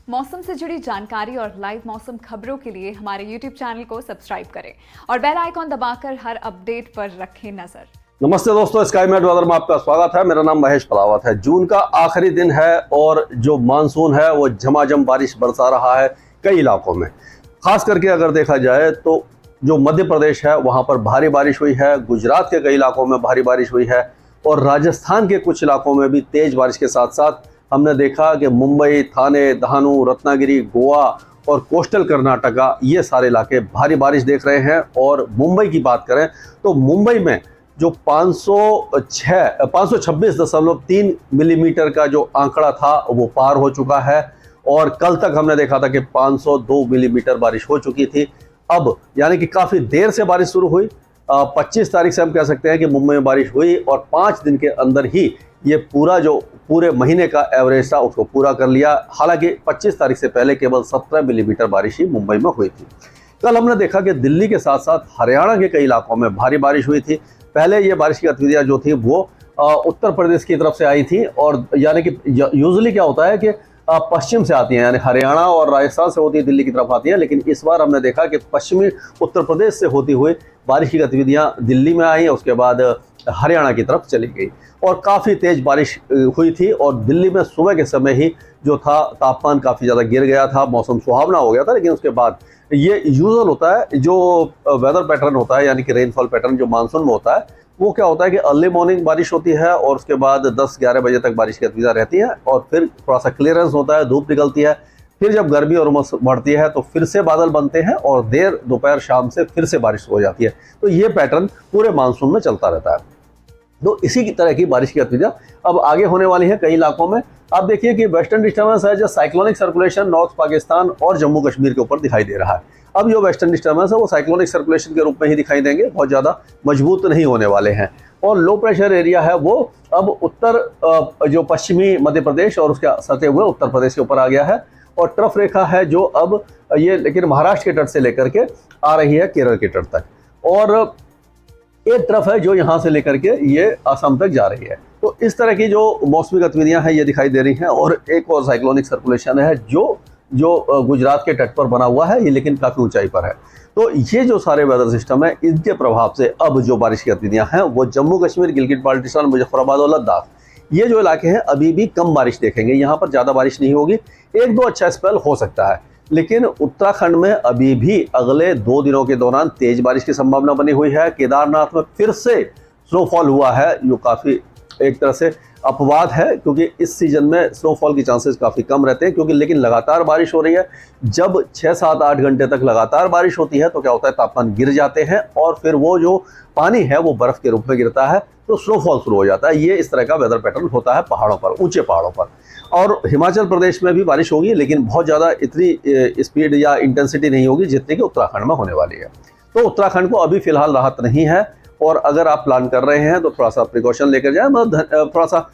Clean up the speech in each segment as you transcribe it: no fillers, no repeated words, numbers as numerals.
मौसम से जुड़ी जानकारी और लाइव मौसम खबरों के लिए हमारे YouTube चैनल को सब्सक्राइब करें और बेल आइकॉन दबाकर हर अपडेट पर रखें नजर। नमस्ते दोस्तों, स्काई मैट वेदर में आपका स्वागत है। मेरा नाम महेश पलावत है। जून का आखिरी दिन है और जो मानसून है वो झमाझम बारिश बरसा रहा है कई इलाकों में। खास करके अगर देखा जाए तो जो मध्य प्रदेश है वहाँ पर भारी बारिश हुई है, गुजरात के कई इलाकों में भारी बारिश हुई है और राजस्थान के कुछ इलाकों में भी तेज बारिश के साथ साथ हमने देखा कि मुंबई, थाने, दहानू, रत्नागिरी, गोवा और कोस्टल कर्नाटका ये सारे इलाके भारी बारिश देख रहे हैं। और मुंबई की बात करें तो मुंबई में जो 526.3 मिलीमीटर का जो आंकड़ा था वो पार हो चुका है और कल तक हमने देखा था कि 502 मिलीमीटर बारिश हो चुकी थी। अब यानी कि काफ़ी देर से बारिश शुरू हुई। 25 तारीख से हम कह सकते हैं कि मुंबई में बारिश हुई और 5 दिन के अंदर ही ये पूरे महीने का एवरेज था उसको पूरा कर लिया। हालांकि 25 तारीख से पहले केवल 17 मिलीमीटर बारिश ही मुंबई में हुई थी। कल हमने देखा कि दिल्ली के साथ साथ हरियाणा के कई इलाकों में भारी बारिश हुई थी। पहले ये बारिश की गतिविधियाँ जो थी वो उत्तर प्रदेश की तरफ से आई थी और यानी कि यूजुअली क्या होता है कि पश्चिम से आती हैं, यानी हरियाणा और राजस्थान से होती है दिल्ली की तरफ आती है, लेकिन इस बार हमने देखा कि पश्चिमी उत्तर प्रदेश से होती हुई बारिश की गतिविधियाँ दिल्ली में आई, उसके बाद हरियाणा की तरफ चली गई और काफ़ी तेज़ बारिश हुई थी। और दिल्ली में सुबह के समय ही जो था तापमान काफ़ी ज़्यादा गिर गया था, मौसम सुहावना हो गया था। लेकिन उसके बाद ये यूजुअल होता है जो वेदर पैटर्न होता है, यानी कि रेनफॉल पैटर्न जो मानसून में होता है, वो क्या होता है कि अर्ली मॉर्निंग बारिश होती है और उसके बाद 10-11 बजे तक बारिश की गतिविधियाँ रहती है और फिर थोड़ा सा क्लियरेंस होता है, धूप निकलती है। फिर जब गर्मी और उमस बढ़ती है तो फिर से बादल बनते हैं और देर दोपहर शाम से फिर से बारिश हो जाती है। तो ये पैटर्न पूरे मानसून में चलता रहता है। तो इसी की तरह की बारिश की गतिविधियाँ अब आगे होने वाली है कई इलाकों में। आप देखिए कि वेस्टर्न डिस्टर्बेंस है जो साइक्लोनिक सर्कुलेशन नॉर्थ पाकिस्तान और जम्मू कश्मीर के ऊपर दिखाई दे रहा है। अब जो वेस्टर्न डिस्टर्बेंस है वो साइक्लोनिक सर्कुलेशन के रूप में ही दिखाई देंगे, बहुत ज़्यादा मजबूत नहीं होने वाले हैं। और लो प्रेशर एरिया है वो अब उत्तर जो पश्चिमी मध्य प्रदेश और उसके सटे हुए उत्तर प्रदेश के ऊपर आ गया है। और ट्रफ रेखा है जो अब ये लेकिन महाराष्ट्र के तट से लेकर के आ रही है केरल के तट तक, और एक तरफ है जो यहाँ से लेकर के ये असम तक जा रही है। तो इस तरह की जो मौसमी गतिविधियाँ हैं ये दिखाई दे रही हैं। और एक और साइक्लोनिक सर्कुलेशन है जो गुजरात के तट पर बना हुआ है, ये लेकिन काफ़ी ऊंचाई पर है। तो ये जो सारे वेदर सिस्टम है इनके प्रभाव से अब जो बारिश की गतिविधियाँ हैं वो जम्मू कश्मीर, गिलगित बाल्टिस्तान, मुजफ्फराबाद और लद्दाख ये जो इलाके हैं अभी भी कम बारिश देखेंगे। यहाँ पर ज़्यादा बारिश नहीं होगी, 1-2 अच्छा स्पेल हो सकता है। लेकिन उत्तराखंड में अभी भी अगले 2 दिनों के दौरान तेज बारिश की संभावना बनी हुई है। केदारनाथ में फिर से स्नोफॉल हुआ है, जो काफ़ी एक तरह से अपवाद है क्योंकि इस सीजन में स्नोफॉल की चांसेस काफ़ी कम रहते हैं क्योंकि लेकिन लगातार बारिश हो रही है। जब 6-7-8 घंटे तक लगातार बारिश होती है तो क्या होता है, तापमान गिर जाते हैं और फिर वो जो पानी है वो बर्फ़ के रूप में गिरता है तो स्नोफॉल शुरू हो जाता है। ये इस तरह का वेदर पैटर्न होता है पहाड़ों पर, ऊंचे पहाड़ों पर। और हिमाचल प्रदेश में भी बारिश होगी लेकिन बहुत ज़्यादा इतनी स्पीड या इंटेंसिटी नहीं होगी जितनी कि उत्तराखंड में होने वाली है। तो उत्तराखंड को अभी फ़िलहाल राहत नहीं है और अगर आप प्लान कर रहे हैं तो थोड़ा सा प्रिकॉशन लेकर जाएं, मतलब थोड़ा सा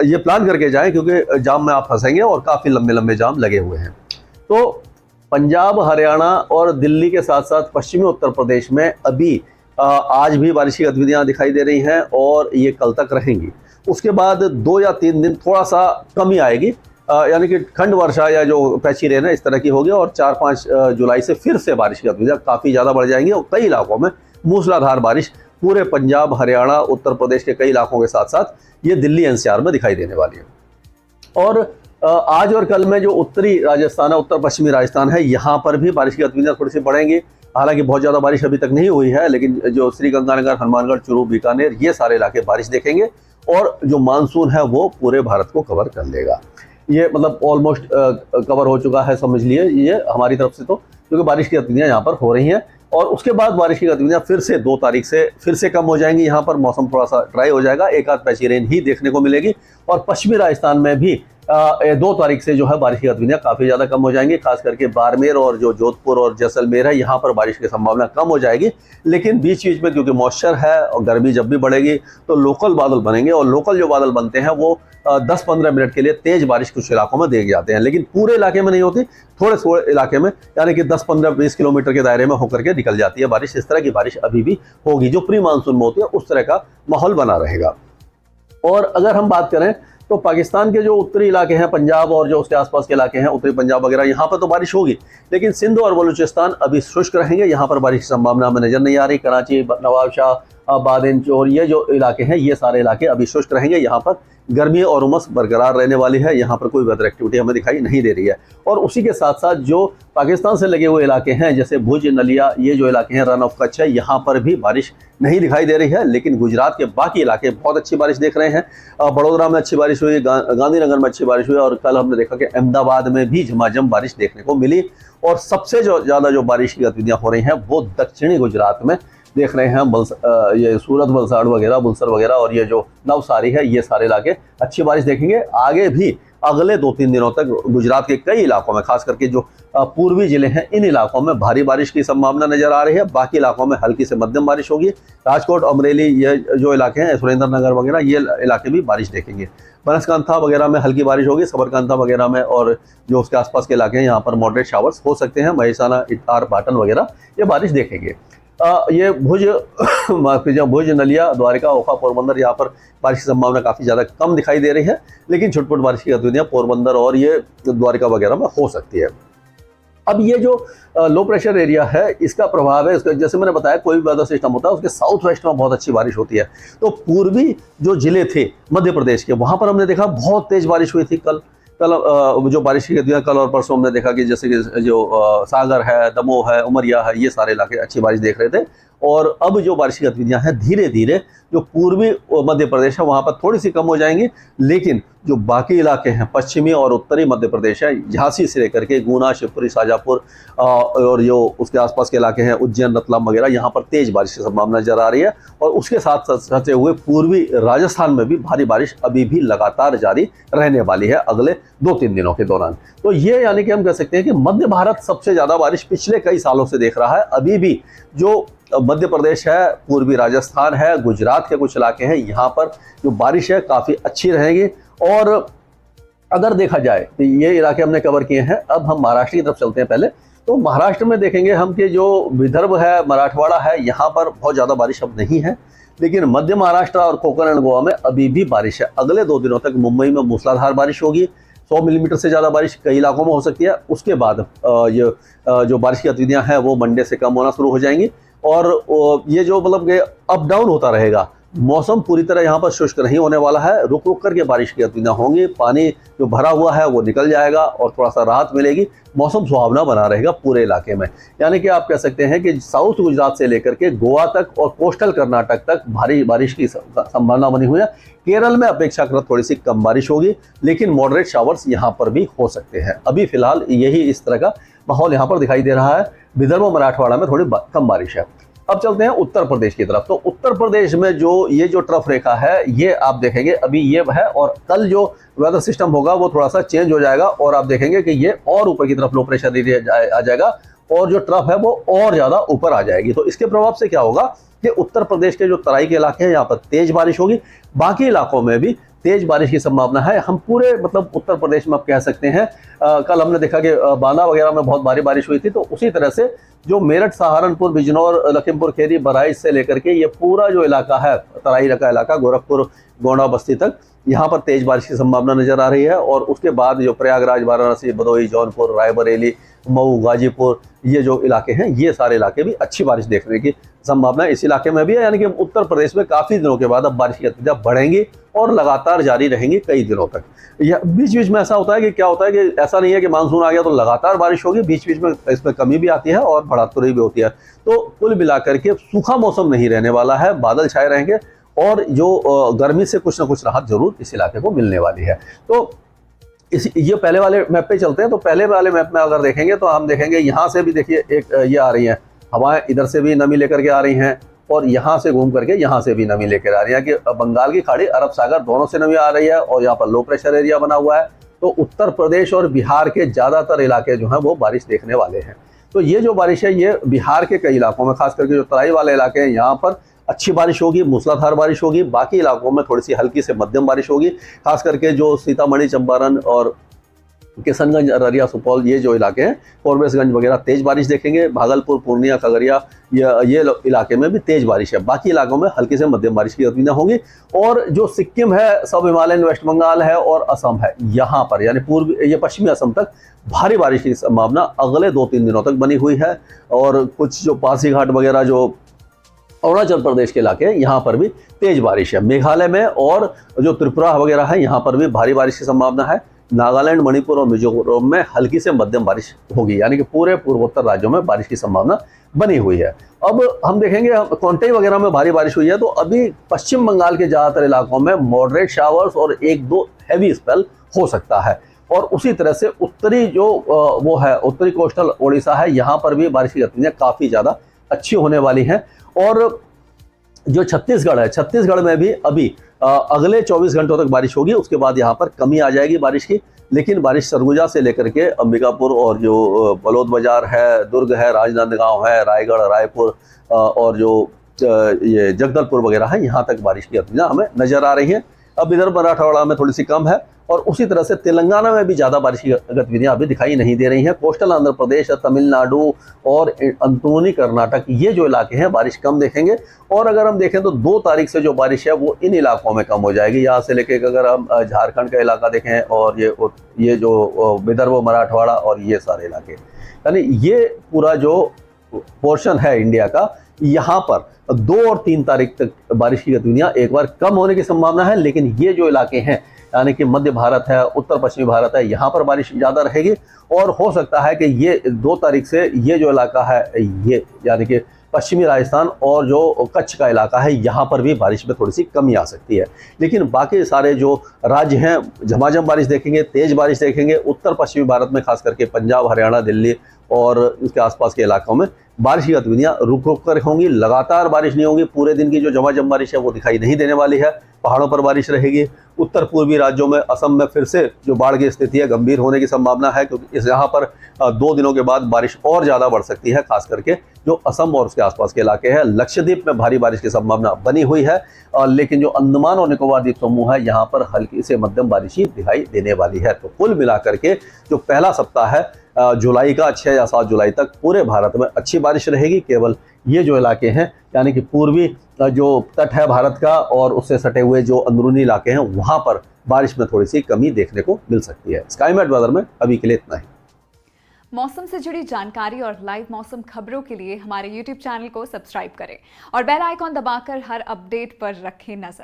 ये प्लान करके जाएं क्योंकि जाम में आप फंसेंगे और काफ़ी लंबे लंबे जाम लगे हुए हैं। तो पंजाब, हरियाणा और दिल्ली के साथ साथ पश्चिमी उत्तर प्रदेश में अभी आज भी बारिश की गतिविधियाँ दिखाई दे रही हैं और ये कल तक रहेंगी। उसके बाद 2 या 3 दिन थोड़ा सा कमी आएगी, यानी कि खंड वर्षा या जो पैची रेन है इस तरह की होगी और 4-5 जुलाई से फिर से बारिश की गतिविधियाँ काफ़ी ज़्यादा बढ़ जाएंगी और कई इलाकों में मूसलाधार बारिश पूरे पंजाब, हरियाणा, उत्तर प्रदेश के कई इलाकों के साथ साथ ये दिल्ली एनसीआर में दिखाई देने वाली है। और आज और कल में जो उत्तरी राजस्थान है, उत्तर पश्चिमी राजस्थान है, यहाँ पर भी बारिश की गतिविधियाँ थोड़ी सी बढ़ेंगी। हालांकि बहुत ज़्यादा बारिश अभी तक नहीं हुई है लेकिन जो श्रीगंगानगर, हनुमानगढ़, चूरू, बीकानेर ये सारे इलाके बारिश देखेंगे और जो मानसून है वो पूरे भारत को कवर कर लेगा। ये मतलब ऑलमोस्ट कवर हो चुका है समझ लिए ये हमारी तरफ से, तो क्योंकि बारिश की गतिविधियाँ यहाँ पर हो रही हैं। और उसके बाद बारिश की गतिविधियाँ फिर से 2 तारीख से फिर से कम हो जाएंगी। यहाँ पर मौसम थोड़ा सा ड्राई हो जाएगा, 1-8 पैची रेन ही देखने को मिलेगी। और पश्चिमी राजस्थान में भी 2 तारीख से जो है बारिश की गतिविधियाँ काफ़ी ज़्यादा कम हो जाएंगी। खास करके बाड़मेर और जो जोधपुर और जैसलमेर है यहाँ पर बारिश की संभावना कम हो जाएगी। लेकिन बीच बीच में क्योंकि मॉइस्चर है और गर्मी जब भी बढ़ेगी तो लोकल बादल बनेंगे और लोकल जो बादल बनते हैं वो 10-15 मिनट के लिए तेज बारिश कुछ इलाकों में देख जाते हैं, लेकिन पूरे इलाके में नहीं होती, थोड़े थोड़े इलाके में, यानी कि 10-15-20 किलोमीटर के दायरे में होकर के निकल जाती है बारिश। इस तरह की बारिश अभी भी होगी, जो प्री मानसून में होती है उस तरह का माहौल बना रहेगा। और अगर हम बात करें तो पाकिस्तान के जो उत्तरी इलाके हैं, पंजाब और जो उसके आसपास के इलाके हैं, उत्तरी पंजाब वगैरह, यहाँ पर तो बारिश होगी, लेकिन सिंध और बलूचिस्तान अभी शुष्क रहेंगे, यहाँ पर बारिश की संभावना हमें नजर नहीं आ रही। कराची, नवाबशाह, बादिन और ये जो इलाके हैं, ये सारे इलाके अभी शुष्क रहेंगे, यहाँ पर गर्मी और उमस बरकरार रहने वाली है, यहाँ पर कोई वेदर एक्टिविटी हमें दिखाई नहीं दे रही है। और उसी के साथ साथ जो पाकिस्तान से लगे हुए इलाके हैं, जैसे भुज, नलिया, ये जो इलाके हैं, रन ऑफ कच्छ है, यहाँ पर भी बारिश नहीं दिखाई दे रही है। लेकिन गुजरात के बाकी इलाके बहुत अच्छी बारिश देख रहे हैं। बड़ोदरा में अच्छी बारिश हुई, गांधीनगर में अच्छी बारिश हुई, और कल हमने देखा कि अहमदाबाद में भी झमाझम बारिश देखने को मिली। और सबसे जो ज़्यादा जो बारिश की गतिविधियाँ हो रही हैं वो दक्षिणी गुजरात में देख रहे हैं। ये सूरत, वलसाड़ वगैरह, बुलसर वगैरह और ये जो नवसारी है, ये सारे इलाके अच्छी बारिश देखेंगे। आगे भी अगले 2-3 दिनों तक गुजरात के कई इलाकों में, खास करके जो पूर्वी जिले हैं, इन इलाकों में भारी बारिश की संभावना नजर आ रही है। बाकी इलाकों में हल्की से मध्यम बारिश होगी। राजकोट, अमरेली, ये जो इलाके हैं, सुरेंद्रनगर वगैरह, ये इलाके भी बारिश देखेंगे। बनासकांठा वगैरह में हल्की बारिश होगी, सबरकांठा वगैरह में और जो उसके आसपास के इलाके हैं, यहाँ पर मॉडरेट शावर्स हो सकते हैं। महिसाना, इटार, पाटन वगैरह ये बारिश देखेंगे। ये भुज भुज, नलिया, द्वारका, ओखा, पोरबंदर, यहाँ पर बारिश की संभावना काफ़ी ज़्यादा कम दिखाई दे रही है, लेकिन छुटपुट बारिश की गतिविधियाँ पोरबंदर और ये द्वारका वगैरह में हो सकती है। अब ये जो लो प्रेशर एरिया है, इसका प्रभाव है, इसका जैसे मैंने बताया, कोई भी वेदर सिस्टम होता है उसके साउथ वेस्ट में बहुत अच्छी बारिश होती है। तो पूर्वी जो जिले थे मध्य प्रदेश के, वहाँ पर हमने देखा बहुत तेज़ बारिश हुई थी। कल जो बारिश की गतिविधियाँ कल और परसों हमने देखा कि जैसे कि जो सागर है, दमोह है, उमरिया है, ये सारे इलाके अच्छी बारिश देख रहे थे। और अब जो बारिश की गतिविधियाँ हैं, धीरे धीरे जो पूर्वी मध्य प्रदेश है वहाँ पर थोड़ी सी कम हो जाएंगी, लेकिन जो बाकी इलाके हैं, पश्चिमी और उत्तरी मध्य प्रदेश है, झांसी से लेकर के गुना, शिवपुरी, शाजापुर और जो उसके आसपास के इलाके हैं, उज्जैन, रतलाम वगैरह, यहाँ पर तेज़ बारिश की संभावना नजर आ रही है। और उसके साथ सटे हुए पूर्वी राजस्थान में भी भारी बारिश अभी भी लगातार जारी रहने वाली है अगले 2-3 दिनों के दौरान। तो ये यानी कि हम कह सकते हैं कि मध्य भारत सबसे ज़्यादा बारिश पिछले कई सालों से देख रहा है। अभी भी जो मध्य प्रदेश है, पूर्वी राजस्थान है, गुजरात के कुछ इलाके हैं, यहाँ पर जो बारिश है काफ़ी अच्छी रहेगी। और अगर देखा जाए तो ये इलाके हमने कवर किए हैं। अब हम महाराष्ट्र की तरफ चलते हैं। पहले तो महाराष्ट्र में देखेंगे हम कि जो विदर्भ है, मराठवाड़ा है, यहाँ पर बहुत ज़्यादा बारिश अब नहीं है, लेकिन मध्य महाराष्ट्र और कोकण एंड गोवा में अभी भी बारिश है। अगले 2 दिनों तक मुंबई में मूसलाधार बारिश होगी, 100 मिलीमीटर से ज़्यादा बारिश कई इलाकों में हो सकती है। उसके बाद ये जो बारिश की गतिविधियाँ हैं वो मंडे से कम होना शुरू हो जाएंगी। और ये जो मतलब कि अप डाउन होता रहेगा, मौसम पूरी तरह यहाँ पर शुष्क नहीं होने वाला है। रुक रुक करके बारिश की गतिविधियाँ होंगी, पानी जो भरा हुआ है वो निकल जाएगा और थोड़ा सा राहत मिलेगी। मौसम सुहावना बना रहेगा पूरे इलाके में। यानी कि आप कह सकते हैं कि साउथ गुजरात से लेकर के गोवा तक और कोस्टल कर्नाटक तक भारी बारिश की संभावना बनी हुई है। केरल में अपेक्षाकृत थोड़ी सी कम बारिश होगी, लेकिन मॉडरेट शावर्स यहाँ पर भी हो सकते हैं। अभी फिलहाल यही इस तरह का माहौल यहाँ पर दिखाई दे रहा है। विदर्भ और मराठवाड़ा में थोड़ी कम बारिश है। अब चलते हैं उत्तर प्रदेश की तरफ। तो उत्तर प्रदेश में जो ये जो ट्रफ रेखा है, ये आप देखेंगे अभी ये है, और कल जो वेदर सिस्टम होगा वो थोड़ा सा चेंज हो जाएगा और आप देखेंगे कि ये और ऊपर की तरफ लो प्रेशर एरिया आ जाएगा और जो ट्रफ है वो और ज़्यादा ऊपर आ जाएगी। तो इसके प्रभाव से क्या होगा कि उत्तर प्रदेश के जो तराई के इलाके हैं यहाँ पर तेज बारिश होगी, बाकी इलाकों में भी तेज बारिश की संभावना है। हम पूरे मतलब उत्तर प्रदेश में आप कह सकते हैं, कल हमने देखा कि बांदा वगैरह में बहुत भारी बारिश हुई थी। तो उसी तरह से जो मेरठ, सहारनपुर, बिजनौर, लखीमपुर खीरी, बहराइच से लेकर के ये पूरा जो इलाका है, तराई का इलाका, गोरखपुर, गोंडा, बस्ती तक, यहाँ पर तेज बारिश की संभावना नजर आ रही है। और उसके बाद जो प्रयागराज, वाराणसी, भदोही, जौनपुर, रायबरेली, मऊ, गाजीपुर, ये जो इलाके हैं, ये सारे इलाके भी अच्छी बारिश देखने की संभावना इस इलाके में भी है। यानी कि उत्तर प्रदेश में काफ़ी दिनों के बाद अब बारिश की गतिविधियाँ बढ़ेंगी और लगातार जारी रहेंगी कई दिनों तक। यह बीच बीच में ऐसा होता है कि क्या होता है कि ऐसा नहीं है कि मानसून आ गया तो लगातार बारिश होगी, बीच बीच में इसमें कमी भी आती है और बढ़ोतरी भी होती है। तो कुल मिलाकर के सूखा मौसम नहीं रहने वाला है, बादल छाए रहेंगे और जो गर्मी से कुछ ना कुछ राहत जरूर इस इलाके को मिलने वाली है। तो ये पहले वाले मैप पे चलते हैं। तो पहले वाले मैप में अगर देखेंगे तो हम देखेंगे यहाँ से भी देखिए एक ये आ रही हैं हवाएं, इधर से भी नमी लेकर के आ रही हैं और यहाँ से घूम करके यहाँ से भी नमी लेकर आ रही है कि बंगाल की खाड़ी, अरब सागर दोनों से नमी आ रही है और यहाँ पर लो प्रेशर एरिया बना हुआ है। तो उत्तर प्रदेश और बिहार के ज़्यादातर इलाके जो हैं वो बारिश देखने वाले हैं। तो ये जो बारिश है ये बिहार के कई इलाकों में, खास करके जो तराई वाले इलाके हैं यहाँ पर अच्छी बारिश होगी, मूसलाधार बारिश होगी। बाकी इलाकों में थोड़ी सी हल्की से मध्यम बारिश होगी, खास करके जो सीतामढ़ी, चंपारण और किशनगंज, अररिया, सुपौल, ये जो इलाके हैं, कॉरबेसगंज वगैरह तेज बारिश देखेंगे। भागलपुर, पूर्णिया, खगड़िया, ये इलाके में भी तेज बारिश है। बाकी इलाकों में हल्की से मध्यम बारिश की गतिविधियां होंगी। और जो सिक्किम है, सब हिमालयन, वेस्ट बंगाल है और असम है, यहाँ पर यानी ये पश्चिमी असम तक भारी बारिश की संभावना अगले 2-3 दिनों तक बनी हुई है। और कुछ जो पासीघाट वगैरह, जो अरुणाचल प्रदेश के इलाके हैं, यहाँ पर भी तेज बारिश है। मेघालय में और जो त्रिपुरा वगैरह है, यहाँ पर भी भारी बारिश की संभावना है। नागालैंड, मणिपुर और मिजोरम में हल्की से मध्यम बारिश होगी, यानी कि पूरे पूर्वोत्तर राज्यों में बारिश की संभावना बनी हुई है। अब हम देखेंगे, कोंटई वगैरह में भारी बारिश हुई है, तो अभी पश्चिम बंगाल के ज्यादातर इलाकों में मॉडरेट शावर्स और 1-2 हैवी स्पेल हो सकता है। और उसी तरह से उत्तरी जो वो है, उत्तरी कोस्टल ओडिशा है, यहाँ पर भी बारिश की गतिविधियां काफी ज्यादा अच्छी होने वाली हैं। और जो छत्तीसगढ़ है, छत्तीसगढ़ में भी अभी अगले 24 घंटों तक बारिश होगी। उसके बाद यहाँ पर कमी आ जाएगी बारिश की। लेकिन बारिश सरगुजा से लेकर के अंबिकापुर और जो बलौद बाजार है, दुर्ग है, राजनांदगांव है, रायगढ़, रायपुर और जो ये जगदलपुर वगैरह है, यहाँ तक बारिश की गतिविधियां हमें नजर आ रही हैं। अब विदर्भ, मराठवाड़ा में थोड़ी सी कम है। और उसी तरह से तेलंगाना में भी ज़्यादा बारिश की गतिविधियां अभी दिखाई नहीं दे रही हैं। कोस्टल आंध्र प्रदेश, तमिलनाडु और अंदरूनी कर्नाटक, ये जो इलाके हैं, बारिश कम देखेंगे। और अगर हम देखें तो 2 तारीख से जो बारिश है वो इन इलाकों में कम हो जाएगी। यहाँ से लेके अगर हम झारखंड का इलाका देखें और ये जो विदर्भ, मराठवाड़ा और ये सारे इलाके, यानी ये पूरा जो पोर्शन है इंडिया का, यहाँ पर 2 और 3 तारीख तक बारिश की गतिविधियां एक बार कम होने की संभावना है। लेकिन ये जो इलाके हैं, यानी कि मध्य भारत है, उत्तर पश्चिमी भारत है, यहाँ पर बारिश ज़्यादा रहेगी। और हो सकता है कि ये 2 तारीख से ये जो इलाका है, ये यानी कि पश्चिमी राजस्थान और जो कच्छ का इलाका है, यहाँ पर भी बारिश में थोड़ी सी कमी आ सकती है। लेकिन बाकी सारे जो राज्य हैं, झमाझम बारिश देखेंगे, तेज बारिश देखेंगे। उत्तर पश्चिमी भारत में खास करके पंजाब, हरियाणा, दिल्ली और इसके आसपास के इलाकों में बारिश की गतिविधियां रुक रुक कर होंगी। लगातार बारिश नहीं होगी। पूरे दिन की जो झमाझम बारिश है वो दिखाई नहीं देने वाली है। पहाड़ों पर बारिश रहेगी। उत्तर पूर्वी राज्यों में, असम में फिर से जो बाढ़ की स्थिति है, गंभीर होने की संभावना है, क्योंकि यहाँ पर 2 दिनों के बाद बारिश और ज़्यादा बढ़ सकती है, खास करके जो असम और उसके आसपास के इलाके हैं। लक्षद्वीप में भारी बारिश की संभावना बनी हुई है। लेकिन जो अंडमान और निकोबार द्वीप समूह है, यहाँ पर हल्की से मध्यम बारिश ही दिखाई देने वाली है। तो कुल मिलाकर के जो पहला सप्ताह है जुलाई का, 6 या 7 जुलाई तक पूरे भारत में अच्छी बारिश रहेगी। केवल ये जो इलाके हैं, यानी कि पूर्वी जो तट है भारत का और उससे सटे हुए जो अंदरूनी इलाके हैं, वहां पर बारिश में थोड़ी सी कमी देखने को मिल सकती है। स्काईमेट वेदर में अभी के लिए इतना ही। मौसम से जुड़ी जानकारी और लाइव मौसम खबरों के लिए हमारे YouTube चैनल को सब्सक्राइब करें और बेल आइकॉन दबाकर हर अपडेट पर रखें नजर।